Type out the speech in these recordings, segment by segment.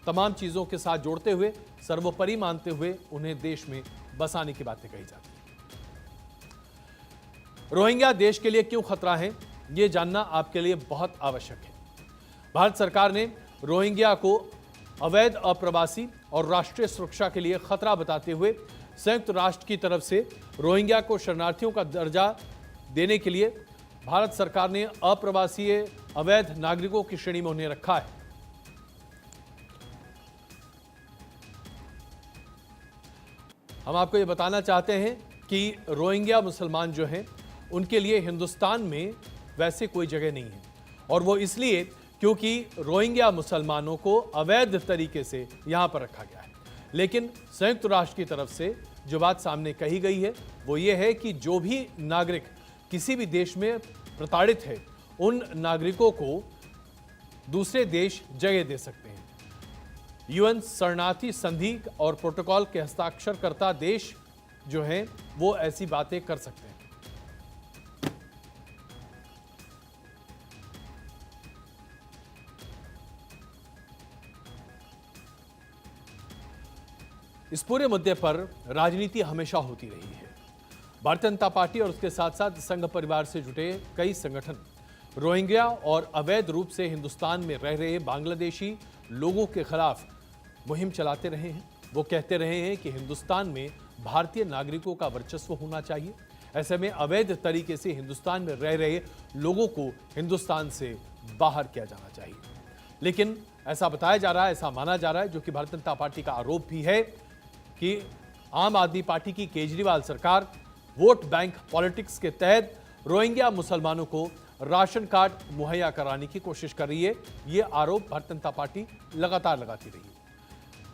तमाम चीजों के साथ जोड़ते हुए, सर्वोपरि मानते हुए उन्हें देश में बसाने की बातें कही जाती हैं। रोहिंग्या देश के लिए क्यों खतरा है, यह जानना आपके लिए बहुत आवश्यक है। भारत सरकार ने रोहिंग्या को अवैध अप्रवासी और राष्ट्रीय सुरक्षा के लिए खतरा बताते हुए संयुक्त राष्ट्र की तरफ से रोहिंग्या को शरणार्थियों का दर्जा देने के लिए भारत सरकार ने अप्रवासीय अवैध नागरिकों की श्रेणी में उन्हें रखा है। हम आपको यह बताना चाहते हैं कि रोहिंग्या मुसलमान जो हैं उनके लिए हिंदुस्तान में वैसे कोई जगह नहीं है, और वो इसलिए क्योंकि रोहिंग्या मुसलमानों को अवैध तरीके से यहां पर रखा गया है। लेकिन संयुक्त राष्ट्र की तरफ से जो बात सामने कही गई है वो ये है कि जो भी नागरिक किसी भी देश में प्रताड़ित है, उन नागरिकों को दूसरे देश जगह दे सकते हैं। यूएन शरणार्थी संधि और प्रोटोकॉल के हस्ताक्षरकर्ता देश जो हैं वो ऐसी बातें कर सकते हैं। इस पूरे मुद्दे पर राजनीति हमेशा होती रही है। भारतीय जनता पार्टी और उसके साथ साथ संघ परिवार से जुटे कई संगठन रोहिंग्या और अवैध रूप से हिंदुस्तान में रह रहे बांग्लादेशी लोगों के खिलाफ मुहिम चलाते रहे हैं। वो कहते रहे हैं कि हिंदुस्तान में भारतीय नागरिकों का वर्चस्व होना चाहिए। ऐसे में अवैध तरीके से हिंदुस्तान में रह रहे लोगों को हिंदुस्तान से बाहर किया जाना चाहिए। लेकिन ऐसा बताया जा रहा है, ऐसा माना जा रहा है, जो कि भारतीय जनता पार्टी का आरोप भी है कि आम आदमी पार्टी की केजरीवाल सरकार वोट बैंक पॉलिटिक्स के तहत रोहिंग्या मुसलमानों को राशन कार्ड मुहैया कराने की कोशिश कर रही है। यह आरोप भारतीय जनता पार्टी लगातार लगाती रही है।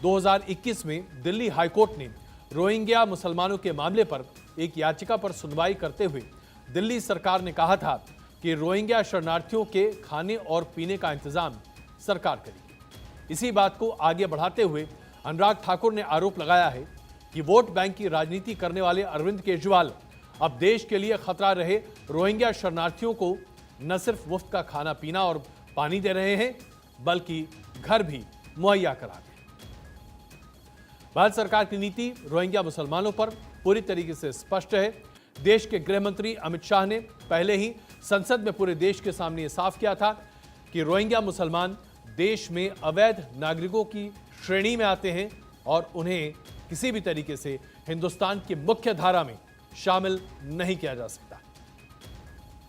2021 में दिल्ली हाईकोर्ट ने रोहिंग्या मुसलमानों के मामले पर एक याचिका पर सुनवाई करते हुए दिल्ली सरकार ने कहा था कि रोहिंग्या शरणार्थियों के खाने और पीने का इंतजाम सरकार करेगी। इसी बात को आगे बढ़ाते हुए अनुराग ठाकुर ने आरोप लगाया है कि वोट बैंक की राजनीति करने वाले अरविंद केजरीवाल अब देश के लिए खतरा रहे रोहिंग्या शरणार्थियों को न सिर्फ मुफ्त का खाना पीना और पानी दे रहे हैं, बल्कि घर भी मुहैया करा रहे हैं। भारत सरकार की नीति रोहिंग्या मुसलमानों पर पूरी तरीके से स्पष्ट है। देश के गृह मंत्री अमित शाह ने पहले ही संसद में पूरे देश के सामने यह साफ किया था कि रोहिंग्या मुसलमान देश में अवैध नागरिकों की श्रेणी में आते हैं और उन्हें किसी भी तरीके से हिंदुस्तान की मुख्य धारा में शामिल नहीं किया जा सकता।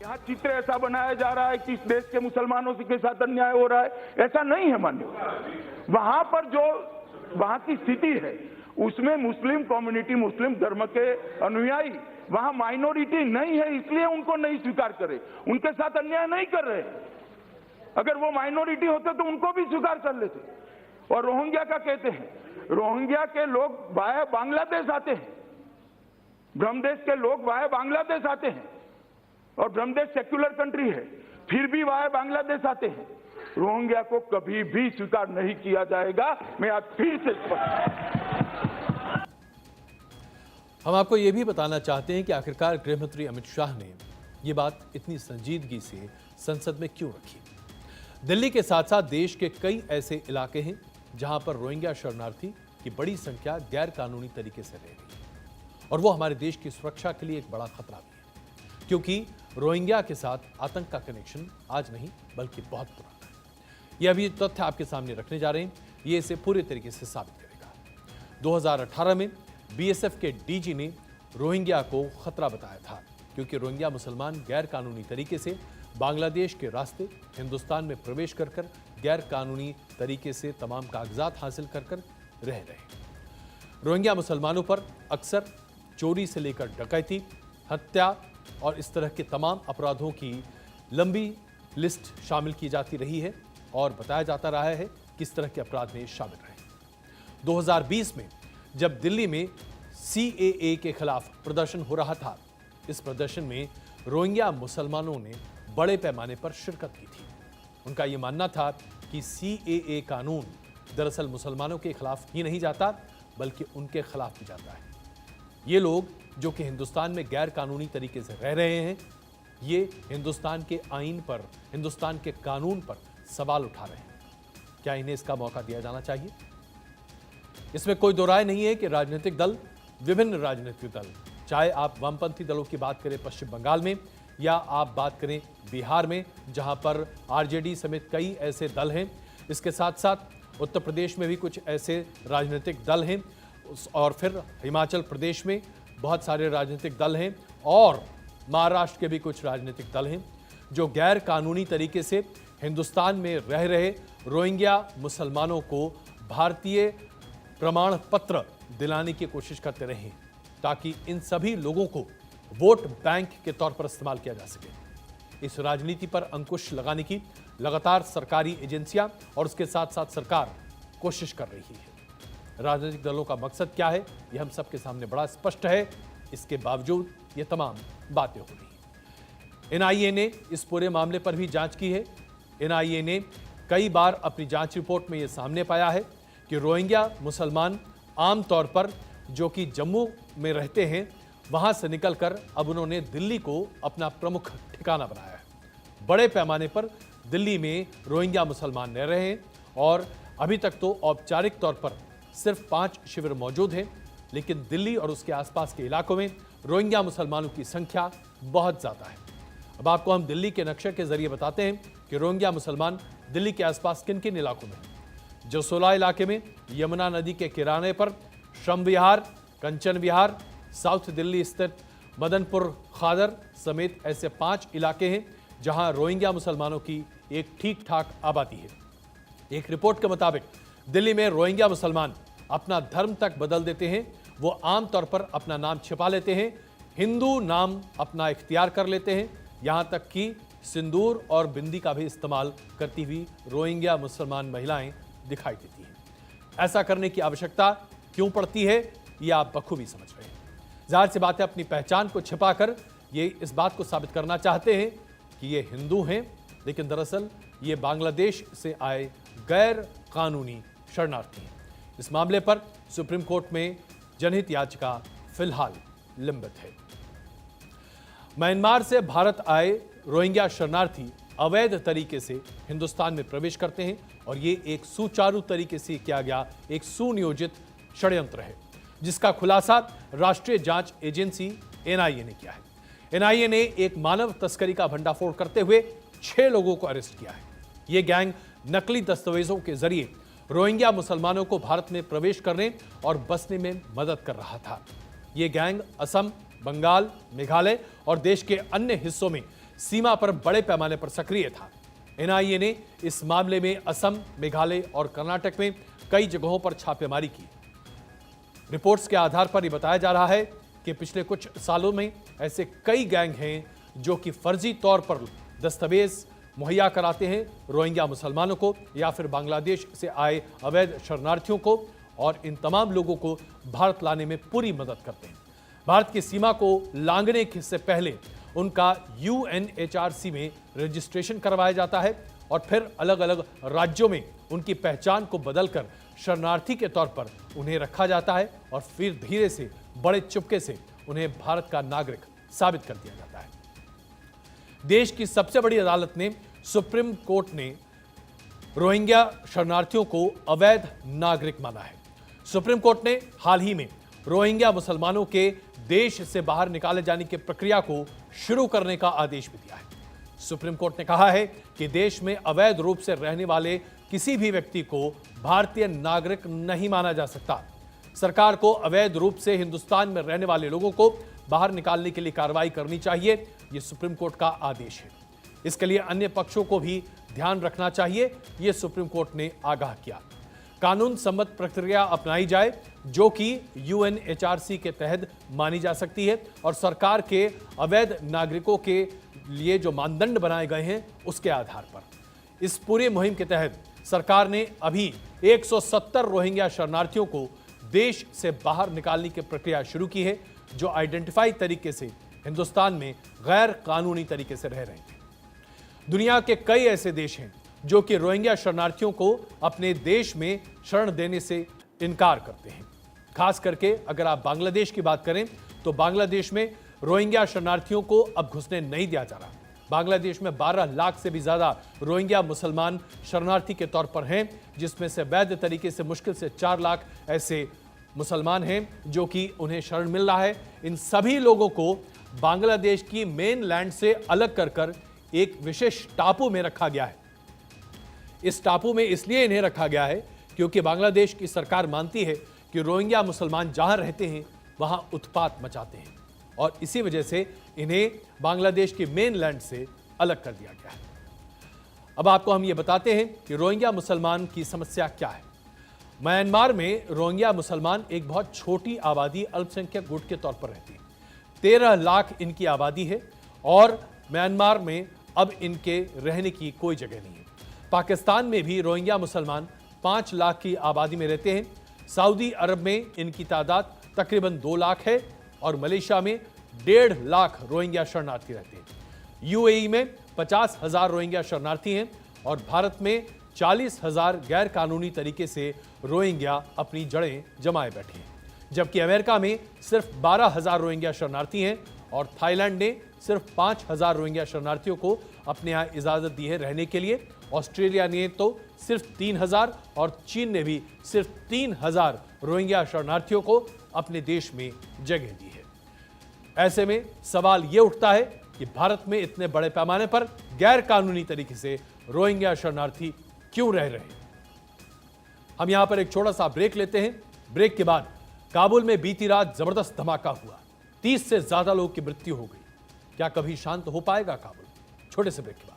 यहाँ चित्र ऐसा बनाया जा रहा है कि इस देश के मुसलमानों के साथ अन्याय हो रहा है, ऐसा नहीं है मान्य। वहां पर जो वहां की स्थिति है उसमें मुस्लिम कम्युनिटी, मुस्लिम धर्म के अनुयायी वहां माइनॉरिटी नहीं है, इसलिए उनको नहीं स्वीकार करे, उनके साथ अन्याय नहीं कर रहे। अगर वो माइनॉरिटी होते तो उनको भी स्वीकार कर लेते। और रोहिंग्या का कहते हैं, रोहिंग्या के लोग वाया बांग्लादेश आते हैं, ब्रह्मदेश के लोग वाया बांग्लादेश आते हैं, और ब्रह्मदेश सेक्युलर कंट्री है, फिर भी वाया बांग्लादेश आते हैं। रोहिंग्या को कभी भी स्वीकार नहीं किया जाएगा। मैं आज फिर से हम आपको यह भी बताना चाहते हैं कि आखिरकार गृह मंत्री अमित शाह ने यह बात इतनी संजीदगी से संसद में क्यों रखी। दिल्ली के साथ साथ देश के कई ऐसे इलाके हैं जहां पर रोहिंग्या शरणार्थी की बड़ी संख्या गैर कानूनी तरीके से रह रही है, और वो हमारे देश की सुरक्षा के लिए एक बड़ा खतरा भी है, क्योंकि रोहिंग्या के साथ आतंक का कनेक्शन आज नहीं बल्कि बहुत पुराना है। यह अभी तथ्य आपके सामने रखने जा रहे हैं, ये इसे पूरे तरीके से साबित करेगा। 2018 में बीएसएफ के डीजी ने रोहिंग्या को खतरा बताया था, क्योंकि रोहिंग्या मुसलमान गैर कानूनी तरीके से बांग्लादेश के रास्ते हिंदुस्तान में प्रवेश कर गैर कानूनी तरीके से तमाम कागजात हासिल कर रह रहे। रोहिंग्या मुसलमानों पर अक्सर चोरी से लेकर डकैती, हत्या और इस तरह के तमाम अपराधों की लंबी लिस्ट शामिल की जाती रही है, और बताया जाता रहा है किस तरह के अपराध में शामिल रहे। 2020 में जब दिल्ली में सीएए के खिलाफ प्रदर्शन हो रहा था, इस प्रदर्शन में रोहिंग्या मुसलमानों ने बड़े पैमाने पर शिरकत की थी। उनका यह मानना था कि सीएए कानून दरअसल मुसलमानों के खिलाफ ही नहीं जाता बल्कि उनके खिलाफ भी जाता है। ये लोग जो कि हिंदुस्तान में गैर कानूनी तरीके से रह रहे हैं, ये हिंदुस्तान के आईन पर, हिंदुस्तान के कानून पर सवाल उठा रहे हैं क्या इन्हें इसका मौका दिया जाना चाहिए? इसमें कोई दो राय नहीं है कि राजनीतिक दल, विभिन्न राजनीतिक दल, चाहे आप वामपंथी दलों की बात करें पश्चिम बंगाल में या आप बात करें बिहार में, जहां पर आरजेडी समेत कई ऐसे दल हैं, इसके साथ साथ उत्तर प्रदेश में भी कुछ ऐसे राजनीतिक दल हैं, और फिर हिमाचल प्रदेश में बहुत सारे राजनीतिक दल हैं, और महाराष्ट्र के भी कुछ राजनीतिक दल हैं जो गैर कानूनी तरीके से हिंदुस्तान में रह रहे रोहिंग्या मुसलमानों को भारतीय प्रमाण पत्र दिलाने की कोशिश करते रहे, ताकि इन सभी लोगों को वोट बैंक के तौर पर इस्तेमाल किया जा सके। इस राजनीति पर अंकुश लगाने की लगातार सरकारी एजेंसियां और उसके साथ साथ सरकार कोशिश कर रही है। राजनीतिक दलों का मकसद क्या है, यह हम सबके सामने बड़ा स्पष्ट है। इसके बावजूद ये तमाम बातें हो रही हैं। एनआईए ने इस पूरे मामले पर भी जांच की है। एनआईए ने कई बार अपनी जांच रिपोर्ट में यह सामने पाया है कि रोहिंग्या मुसलमान आमतौर पर जो कि जम्मू में रहते हैं, वहां से निकलकर अब उन्होंने दिल्ली को अपना प्रमुख ठिकाना बनाया है। बड़े पैमाने पर दिल्ली में रोहिंग्या मुसलमान रह रहे हैं और अभी तक तो औपचारिक तौर पर सिर्फ 5 शिविर मौजूद हैं, लेकिन दिल्ली और उसके आसपास के इलाकों में रोहिंग्या मुसलमानों की संख्या बहुत ज्यादा है। अब आपको हम दिल्ली के नक्शे के जरिए बताते हैं कि रोहिंग्या मुसलमान दिल्ली के आसपास किन किन इलाकों में हैं। जसोला इलाके में यमुना नदी के किनारे पर श्रम विहार, कंचन विहार, साउथ दिल्ली स्थित मदनपुर खादर समेत ऐसे 5 इलाके हैं जहां रोहिंग्या मुसलमानों की एक ठीक ठाक आबादी है। एक रिपोर्ट के मुताबिक दिल्ली में रोहिंग्या मुसलमान अपना धर्म तक बदल देते हैं। वो आमतौर पर अपना नाम छिपा लेते हैं, हिंदू नाम अपना इख्तियार कर लेते हैं, यहां तक कि सिंदूर और बिंदी का भी इस्तेमाल करती हुई रोहिंग्या मुसलमान महिलाएं दिखाई देती हैं। ऐसा करने की आवश्यकता क्यों पड़ती है, ये आप बखूबी समझ रहे हैं। जाहिर सी बात है, अपनी पहचान को छिपाकर ये इस बात को साबित करना चाहते हैं कि ये हिंदू हैं, लेकिन दरअसल ये बांग्लादेश से आए गैर कानूनी शरणार्थी हैं। इस मामले पर सुप्रीम कोर्ट में जनहित याचिका फिलहाल लंबित है। म्यांमार से भारत आए रोहिंग्या शरणार्थी अवैध तरीके से हिंदुस्तान में प्रवेश करते हैं और ये एक सुचारू तरीके से किया गया एक सुनियोजित षड्यंत्र है, जिसका खुलासा राष्ट्रीय जांच एजेंसी एनआईए ने किया है। एनआईए ने एक मानव तस्करी का भंडाफोड़ करते हुए 6 लोगों को अरेस्ट किया है। यह गैंग नकली दस्तावेजों के जरिए रोहिंग्या मुसलमानों को भारत में प्रवेश करने और बसने में मदद कर रहा था। यह गैंग असम, बंगाल, मेघालय और देश के अन्य हिस्सों में सीमा पर बड़े पैमाने पर सक्रिय था। एनआईए ने इस मामले में असम, मेघालय और कर्नाटक में कई जगहों पर छापेमारी की। रिपोर्ट्स के आधार पर यह बताया जा रहा है कि पिछले कुछ सालों में ऐसे कई गैंग हैं जो कि फर्जी तौर पर दस्तावेज मुहैया कराते हैं रोहिंग्या मुसलमानों को या फिर बांग्लादेश से आए अवैध शरणार्थियों को, और इन तमाम लोगों को भारत लाने में पूरी मदद करते हैं। भारत की सीमा को लांघने से पहले उनका यूएनएचआरसी में रजिस्ट्रेशन करवाया जाता है और फिर अलग अलग राज्यों में उनकी पहचान को बदलकर शरणार्थी के तौर पर उन्हें रखा जाता है और फिर धीरे से बड़े चुपके से उन्हें भारत का नागरिक साबित कर दिया जाता है। देश की सबसे बड़ी अदालत ने सुप्रीम कोर्ट ने रोहिंग्या शरणार्थियों को अवैध नागरिक माना है। सुप्रीम कोर्ट ने हाल ही में रोहिंग्या मुसलमानों के देश से बाहर निकाले जाने की प्रक्रिया को शुरू करने का आदेश भी दिया है। सुप्रीम कोर्ट ने कहा है कि देश में अवैध रूप से रहने वाले किसी भी व्यक्ति को भारतीय नागरिक नहीं माना जा सकता। सरकार को अवैध रूप से हिंदुस्तान में रहने वाले लोगों को बाहर निकालने के लिए कार्रवाई करनी चाहिए, यह सुप्रीम कोर्ट का आदेश है। इसके लिए अन्य पक्षों को भी ध्यान रखना चाहिए, यह सुप्रीम कोर्ट ने आगाह किया। कानून सम्मत प्रक्रिया अपनाई जाए जो कि यूएनएचआरसी के तहत मानी जा सकती है और सरकार के अवैध नागरिकों के लिए जो मानदंड बनाए गए हैं उसके आधार पर। इस पूरी मुहिम के तहत सरकार ने अभी 170 रोहिंग्या शरणार्थियों को देश से बाहर निकालने की प्रक्रिया शुरू की है, जो आइडेंटिफाई तरीके से हिंदुस्तान में गैर कानूनी तरीके से रह रहे हैं। दुनिया के कई ऐसे देश हैं जो कि रोहिंग्या शरणार्थियों को अपने देश में शरण देने से इनकार करते हैं। खास करके अगर आप बांग्लादेश की बात करें तो बांग्लादेश में रोहिंग्या शरणार्थियों को अब घुसने नहीं दिया जा रहा। बांग्लादेश में 12 लाख से भी ज्यादा रोहिंग्या मुसलमान शरणार्थी के तौर पर हैं, जिसमें से वैध तरीके से मुश्किल से 4 लाख ऐसे मुसलमान हैं जो कि उन्हें शरण मिल रहा है। इन सभी लोगों को बांग्लादेश की मेन लैंड से अलग कर एक विशेष टापू में रखा गया है। इस टापू में इसलिए इन्हें रखा गया है क्योंकि बांग्लादेश की सरकार मानती है कि रोहिंग्या मुसलमान जहां रहते हैं वहां उत्पात मचाते हैं और इसी वजह से इन्हें बांग्लादेश की मेन लैंड से अलग कर दिया गया है। अब आपको हम ये बताते हैं कि रोहिंग्या मुसलमान की समस्या क्या है। म्यांमार में रोहिंग्या मुसलमान एक बहुत छोटी आबादी अल्पसंख्यक गुट के तौर पर रहती है। 13 लाख इनकी आबादी है और म्यांमार में अब इनके रहने की कोई जगह नहीं है। पाकिस्तान में भी रोहिंग्या मुसलमान 5 लाख की आबादी में रहते हैं। सऊदी अरब में इनकी तादाद तकरीबन 2 लाख है और मलेशिया में 1.5 लाख रोहिंग्या शरणार्थी रहते हैं। यूएई में 50,000 रोहिंग्या शरणार्थी हैं और भारत में 40,000 गैर कानूनी तरीके से रोहिंग्या अपनी जड़ें जमाए बैठे हैं, जबकि अमेरिका में सिर्फ 12,000 रोहिंग्या शरणार्थी हैं और थाईलैंड ने सिर्फ 5,000 रोहिंग्या शरणार्थियों को अपने यहाँ इजाजत दी है रहने के लिए। ऑस्ट्रेलिया ने तो सिर्फ 3,000 और चीन ने भी सिर्फ 3,000 रोहिंग्या शरणार्थियों को अपने देश में जगह दी है। ऐसे में सवाल यह उठता है कि भारत में इतने बड़े पैमाने पर गैर कानूनी तरीके से रोहिंग्या शरणार्थी क्यों रह रहे हैं। हम यहां पर एक छोटा सा ब्रेक लेते हैं। ब्रेक के बाद काबुल में बीती रात जबरदस्त धमाका हुआ, 30 से ज्यादा लोगों की मृत्यु हो गई। क्या कभी शांत हो पाएगा काबुल? छोटे से ब्रेक के बाद।